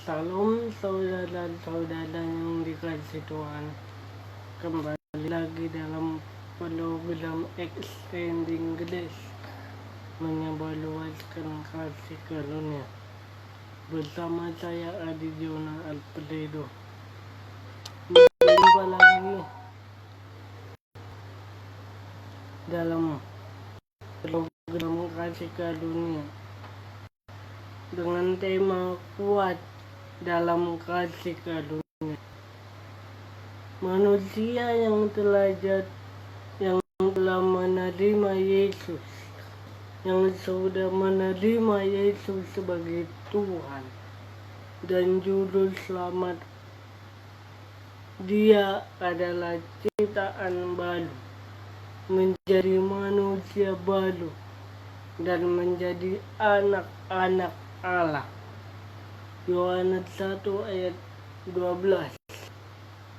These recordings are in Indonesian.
Salam saudara-saudara yang dikasih Tuhan. Kembali lagi dalam program Extending Grace, menyebarluaskan kasih karunia. Bersama saya Adi Jona Alfredo. Berjumpa lagi dalam program kasih karunia dengan tema kuat dalam kasih karunia. Manusia yang telah menerima Yesus, yang sudah menerima Yesus sebagai Tuhan dan Juru Selamat, dia adalah ciptaan baru, menjadi manusia baru, dan menjadi anak-anak Allah. Yohanes 1 ayat 12.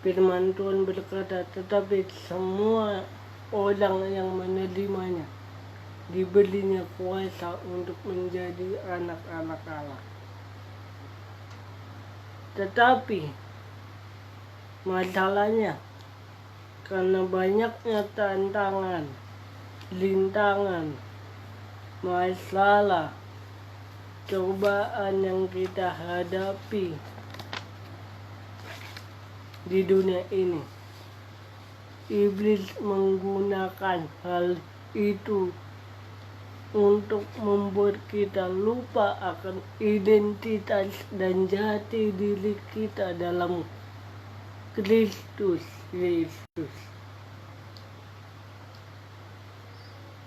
Firman Tuhan berkata, tetapi semua orang yang menerimanya diberinya kuasa untuk menjadi anak-anak Allah. Tetapi masalahnya, karena banyaknya tantangan, rintangan, masalah, cobaan yang kita hadapi di dunia ini, iblis menggunakan hal itu untuk membuat kita lupa akan identitas dan jati diri kita dalam Kristus Yesus.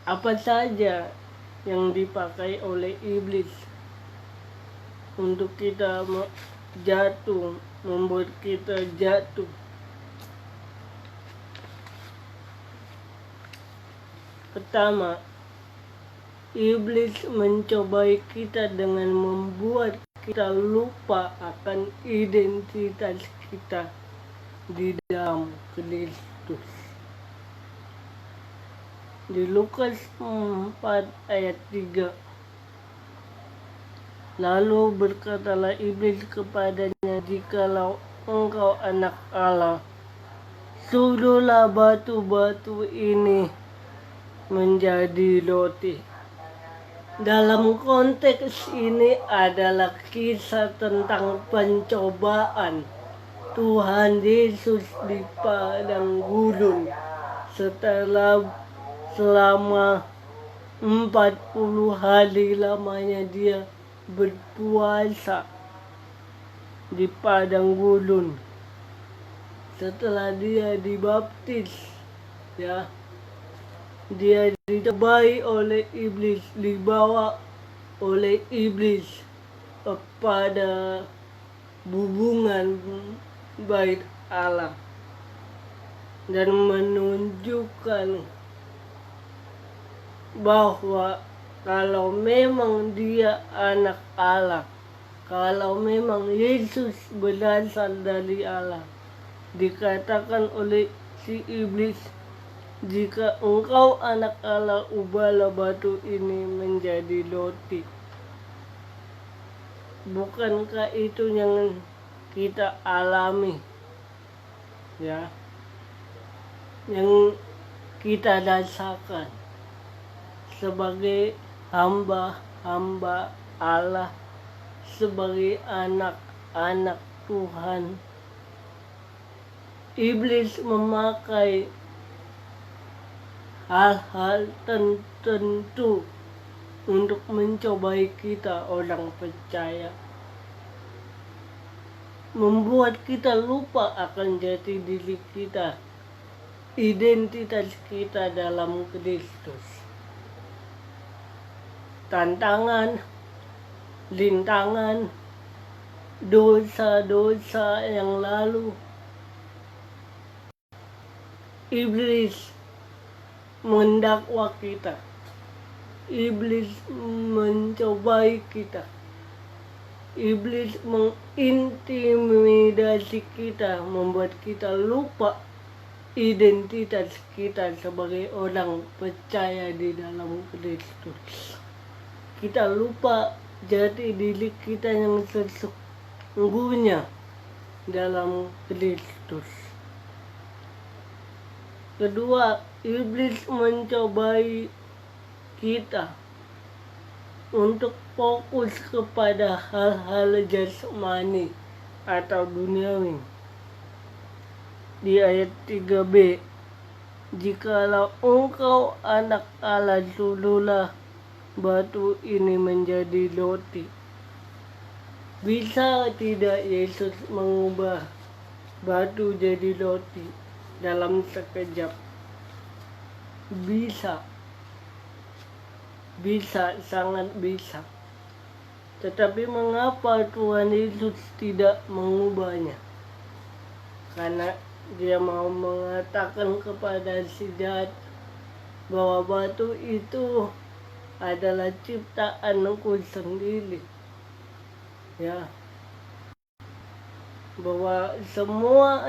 Apa saja yang dipakai oleh iblis untuk kita jatuh, membuat kita jatuh. Pertama, iblis mencobai kita dengan membuat kita lupa akan identitas kita di dalam Kristus. Di Lukas 4 ayat 3. Lalu berkatalah iblis kepadanya, jikalau engkau anak Allah, suruhlah batu-batu ini menjadi roti. Dalam konteks ini adalah kisah tentang pencobaan Tuhan Yesus di padang gurun selama 40 hari lamanya dia berpuasa di padang gurun. Setelah dia dibaptis, dia dicobai oleh iblis, dibawa oleh iblis kepada hubungan bait Allah dan menunjukkan bahwa kalau memang dia anak Allah, kalau memang Yesus berasal dari Allah, dikatakan oleh si iblis, jika engkau anak Allah, ubahlah batu ini menjadi roti. Bukankah itu yang kita alami, yang kita rasakan sebagai hamba-hamba Allah, sebagai anak-anak Tuhan? Iblis memakai hal-hal tertentu untuk mencobai kita orang percaya, membuat kita lupa akan jati diri kita, identitas kita dalam Kristus. Tantangan, rintangan, dosa-dosa yang lalu, iblis mendakwa kita, iblis mencobai kita, iblis mengintimidasi kita, membuat kita lupa identitas kita sebagai orang percaya di dalam Kristus. Kita lupa jati diri kita yang sesungguhnya dalam Kristus. Kedua, iblis mencobai kita untuk fokus kepada hal-hal jasmani atau duniawi. Di ayat 3b, jikalau engkau anak Allah, suruhlah batu ini menjadi roti. Bisa tidak Yesus mengubah batu jadi roti dalam sekejap? Bisa. Bisa, sangat bisa. Tetapi mengapa Tuhan Yesus tidak mengubahnya? Karena dia mau mengatakan kepada si jahat bahwa batu itu adalah ciptaanku sendiri. Ya. Bahwa semua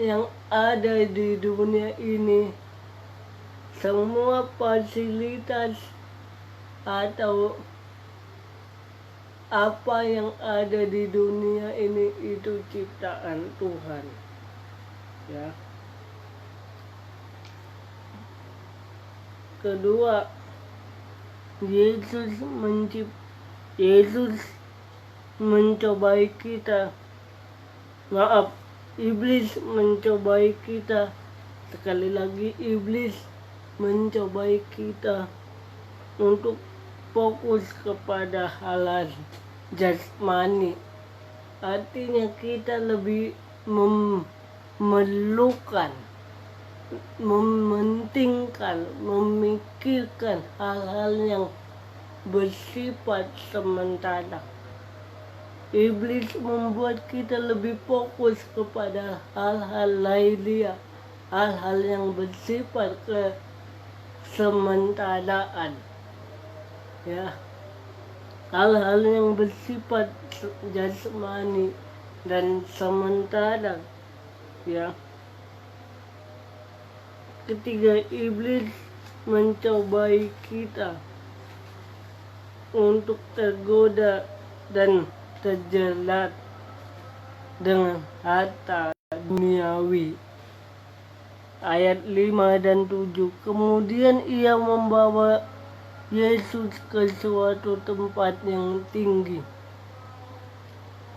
yang ada di dunia ini, semua fasilitas atau apa yang ada di dunia ini itu ciptaan Tuhan. Ya. Kedua, Yesus mencobai kita. Iblis mencobai kita. Sekali lagi, iblis mencobai kita untuk fokus kepada hal jasmani. Artinya kita lebih memerlukan, mementingkan, memikirkan hal-hal yang bersifat sementara. Iblis membuat kita lebih fokus kepada hal-hal lahiriah, hal-hal yang bersifat kesementaraan. Ya, hal-hal yang bersifat jasmani dan sementara. Ya. Ketiga, iblis mencobai kita untuk tergoda dan terjerat dengan harta duniawi. Ayat 5 dan 7. Kemudian ia membawa Yesus ke suatu tempat yang tinggi,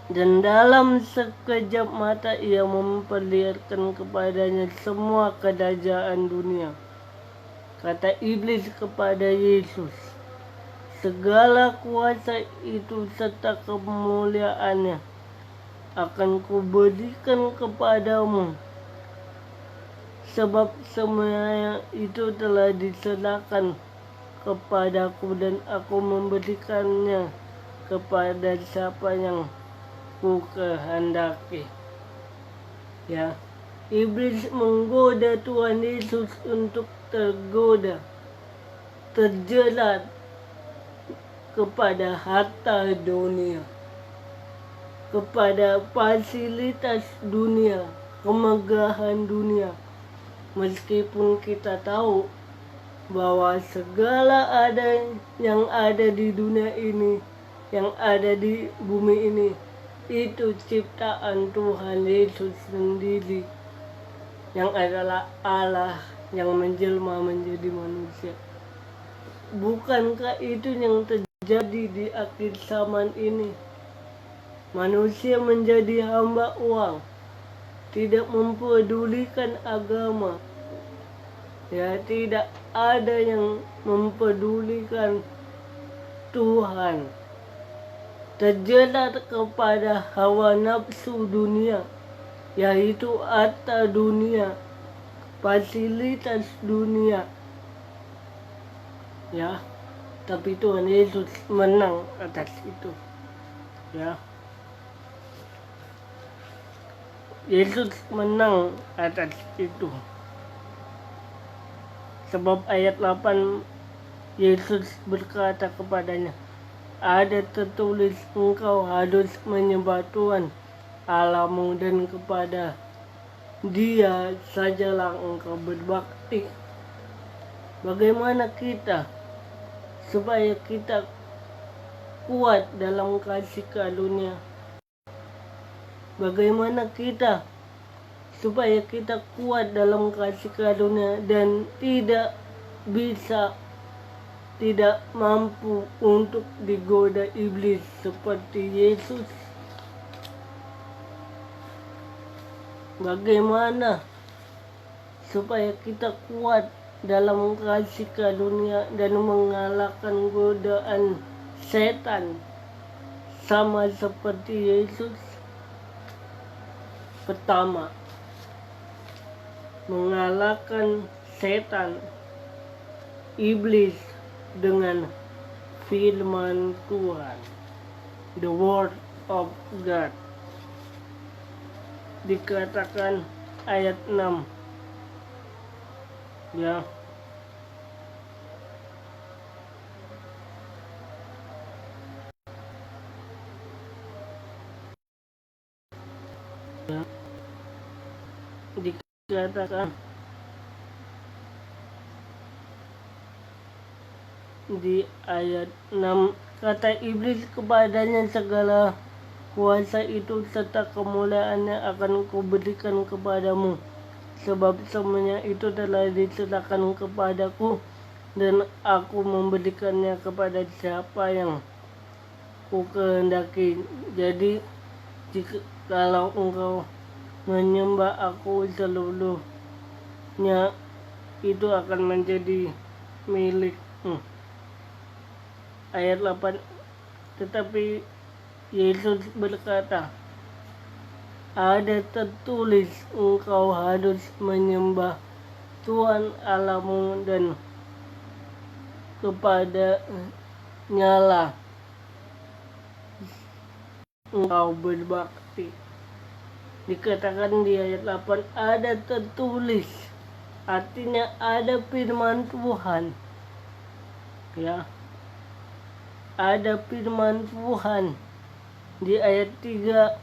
dan dalam sekejap mata ia memperlihatkan kepadanya semua kerajaan dunia. Kata iblis kepada Yesus, segala kuasa itu serta kemuliaannya akan kuberikan kepadamu, sebab semuanya itu telah diserahkan kepadaku dan aku memberikannya kepada siapa yang ku kehendaki. Ya, iblis menggoda Tuhan Yesus untuk terjerat kepada harta dunia, kepada fasilitas dunia, kemegahan dunia. Meskipun kita tahu bahwa segala yang ada di dunia ini, yang ada di bumi ini, itu ciptaan Tuhan Yesus sendiri, yang adalah Allah yang menjelma menjadi manusia. Bukankah itu yang terjadi di akhir zaman ini? Manusia menjadi hamba uang, tidak mempedulikan agama. Ya, tidak ada yang mempedulikan Tuhan. Terjerat kepada hawa nafsu dunia, yaitu harta dunia, fasilitas dunia. Ya, tapi Tuhan Yesus menang atas itu. Ya. Yesus menang atas itu. Sebab ayat 8, Yesus berkata kepadanya, ada tertulis, engkau harus menyembah Tuhan Allahmu dan kepada Dia sajalah engkau berbakti. Bagaimana kita supaya kita kuat dalam kasih karunia? bagaimana kita supaya kita kuat dalam kasih karunia dan tidak mampu untuk digoda iblis seperti Yesus. Bagaimana supaya kita kuat dalam kasih karunia dan mengalahkan godaan setan sama seperti Yesus? Pertama, mengalahkan setan, iblis dengan firman Tuhan, the word of God. Dikatakan ayat 6, ya, dikatakan di ayat 6, kata iblis kepadanya, segala kuasa itu serta kemuliaannya akan kuberikan kepadamu, sebab semuanya itu telah diserahkan kepadaku, dan aku memberikannya kepada siapa yang ku kehendaki. Jadi kalau engkau menyembah aku, seluruhnya itu akan menjadi milikmu. Ayat 8, tetapi Yesus berkata, ada tertulis, engkau harus menyembah Tuhan Allahmu dan kepada-Nya lah engkau berbakti. Dikatakan di ayat 8, ada tertulis, artinya ada firman Tuhan, ya, ada firman Tuhan. Di ayat 3,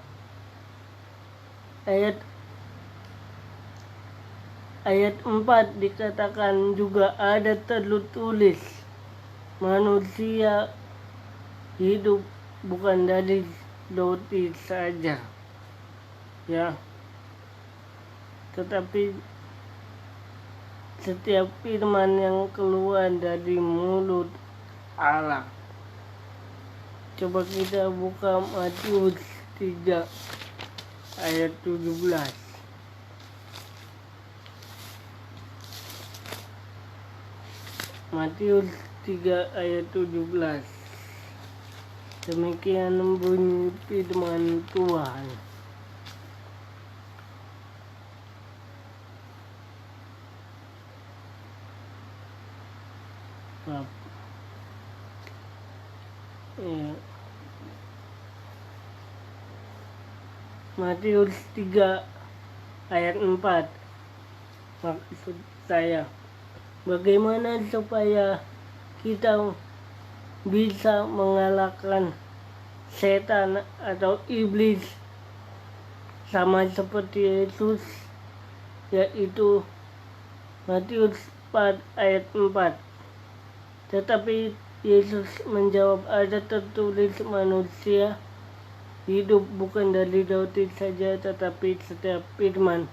ayat 4 dikatakan juga ada tertulis, manusia hidup bukan dari roti saja, ya, tetapi setiap firman yang keluar dari mulut Allah. Coba kita buka Matius 3 ayat 17. Matius 3 ayat 17. Demikian bunyi firman Tuhan. Ya. Matius 3 ayat 4. Maksud saya, bagaimana supaya kita bisa mengalahkan setan atau iblis sama seperti Yesus, yaitu Matius 4 ayat 4. Tetapi Yesus menjawab, ada tertulis, manusia hidup bukan dari roti saja, tetapi setiap firman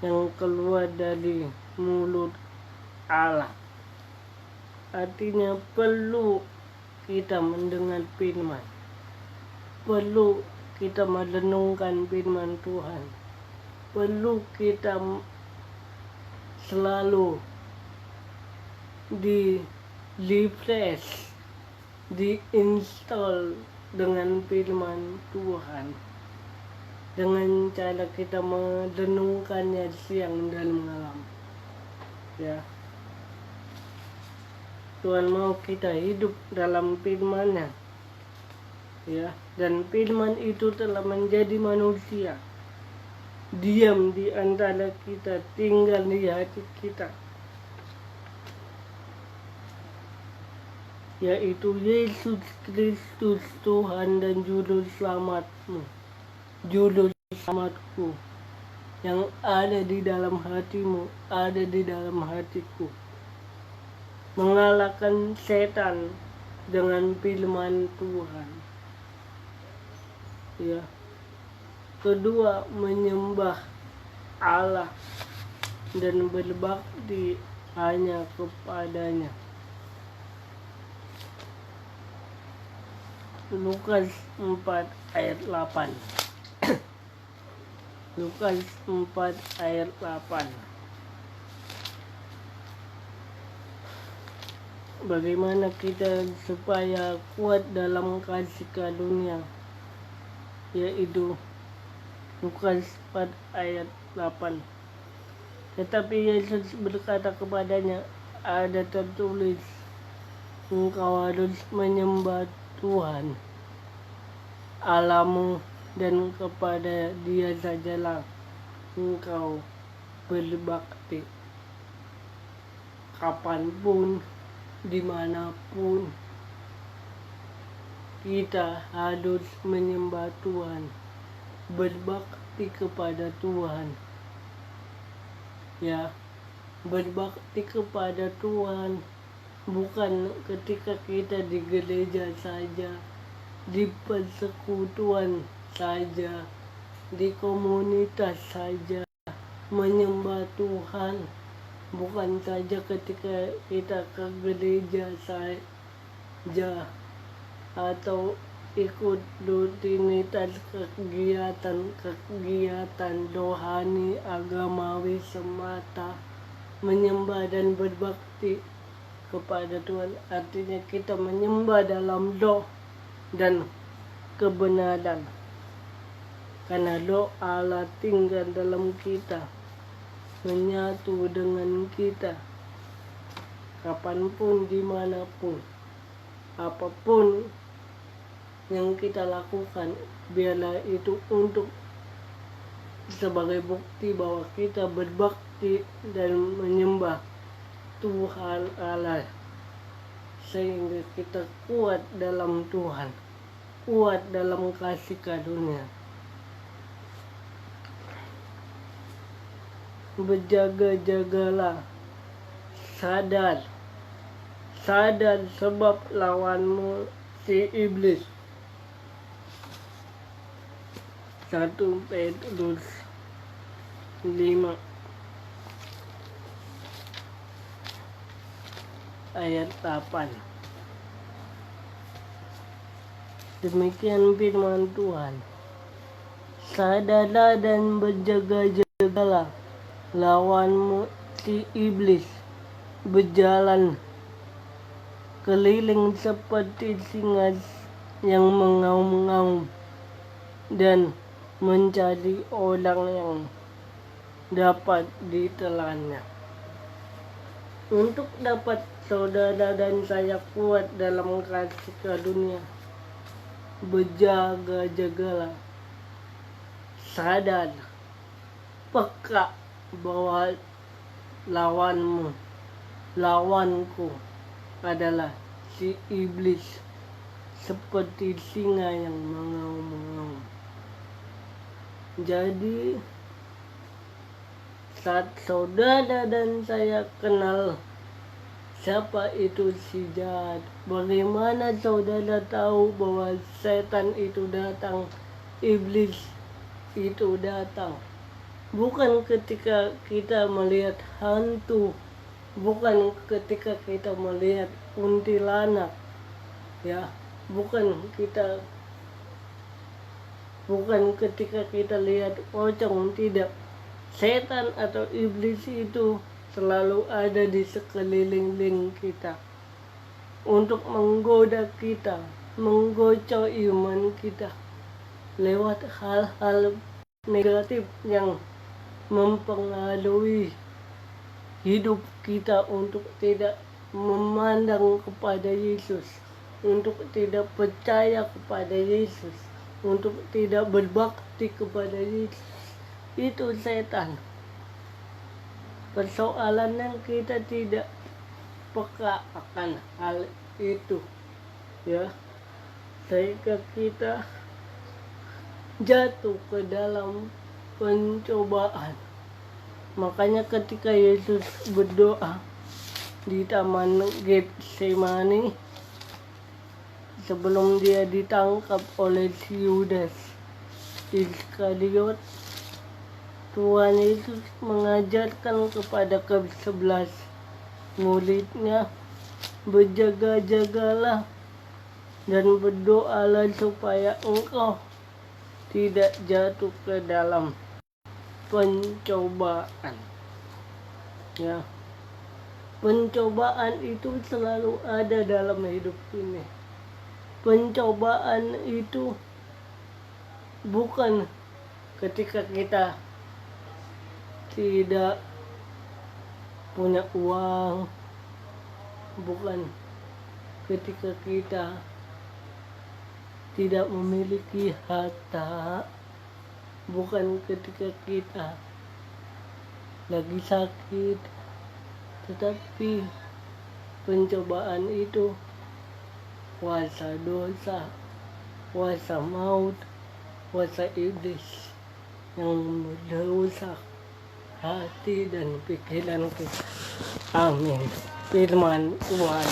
yang keluar dari mulut Allah. Artinya perlu kita mendengar firman, perlu kita merenungkan firman Tuhan, perlu kita selalu di-refresh, di-install dengan firman Tuhan, dengan cara kita merenungkannya siang dan malam, ya. Tuhan mau kita hidup dalam firman-Nya, ya, dan firman itu telah menjadi manusia, diam di antara kita, tinggal di hati kita, yaitu Yesus Kristus, Tuhan dan Juru Selamatmu, Juru Selamatku, yang ada di dalam hatimu, ada di dalam hatiku. Mengalahkan setan dengan firman Tuhan, ya. kedua menyembah Allah dan berbakti hanya kepadanya. Lukas 4 ayat 8. Lukas 4 ayat 8. Bagaimana kita supaya kuat dalam kasih karunia, yaitu Lukas 4 ayat 8. Tetapi Yesus berkata kepadanya, ada tertulis, engkau harus menyembah Tuhan Allahmu dan kepada Dia sajalah engkau berbakti. Kapanpun, dimanapun, kita harus menyembah Tuhan, berbakti kepada Tuhan. Ya, berbakti kepada Tuhan bukan ketika kita di gereja saja, di persekutuan saja, di komunitas saja. Menyembah Tuhan bukan saja ketika kita ke gereja saja atau ikut rutinitas kegiatan rohani agamawi semata. Menyembah dan berbakti kepada Tuhan artinya kita menyembah dalam roh dan kebenaran, karena roh Allah tinggal dalam kita, menyatu dengan kita kapanpun, dimanapun, apapun yang kita lakukan, biarlah itu untuk sebagai bukti bahwa kita berbakti dan menyembah Tuhan Allah, sehingga kita kuat dalam Tuhan, kuat dalam kasih karunia. Berjaga-jagalah, sadar sebab lawanmu si iblis. 1 Petrus 5 ayat 8. Demikian firman Tuhan. Sadarlah dan berjaga-jagalah, lawanmu si iblis berjalan keliling seperti singa yang mengaum-ngaum dan mencari orang yang dapat ditelannya. Untuk dapat saudara dan saya kuat dalam kasih karunia, berjaga-jagalah, sadar, peka bahwa lawanku adalah si iblis, seperti singa yang mengaum-ngaum. Jadi saat saudara dan saya kenal siapa itu si jahat, bagaimana saudara tahu bahwa setan itu datang, iblis itu datang? Bukan ketika kita melihat hantu, bukan ketika kita melihat kuntilanak, ya, bukan ketika kita lihat pocong, tidak. Setan atau iblis itu selalu ada di sekeliling kita untuk menggoda kita, menggocok iman kita lewat hal-hal negatif yang mempengaruhi hidup kita untuk tidak memandang kepada Yesus, untuk tidak percaya kepada Yesus, untuk tidak berbakti kepada Yesus. Itu setan. Persoalannya kita tidak peka akan hal itu, ya, sehingga kita jatuh ke dalam pencobaan. Makanya ketika Yesus berdoa di Taman Getsemani sebelum dia ditangkap oleh si Yudas, Iskariot, Tuhan Yesus mengajarkan kepada ke-11 muridnya, berjaga-jagalah dan berdoalah supaya engkau tidak jatuh ke dalam pencobaan. Ya, pencobaan itu selalu ada dalam hidup ini. Pencobaan itu bukan ketika kita tidak punya uang, bukan ketika kita tidak memiliki harta, bukan ketika kita lagi sakit, tetapi pencobaan itu kuasa dosa, kuasa maut, kuasa iblis yang merusak hati dan pikiran kita. Amin. Firman Tuhan.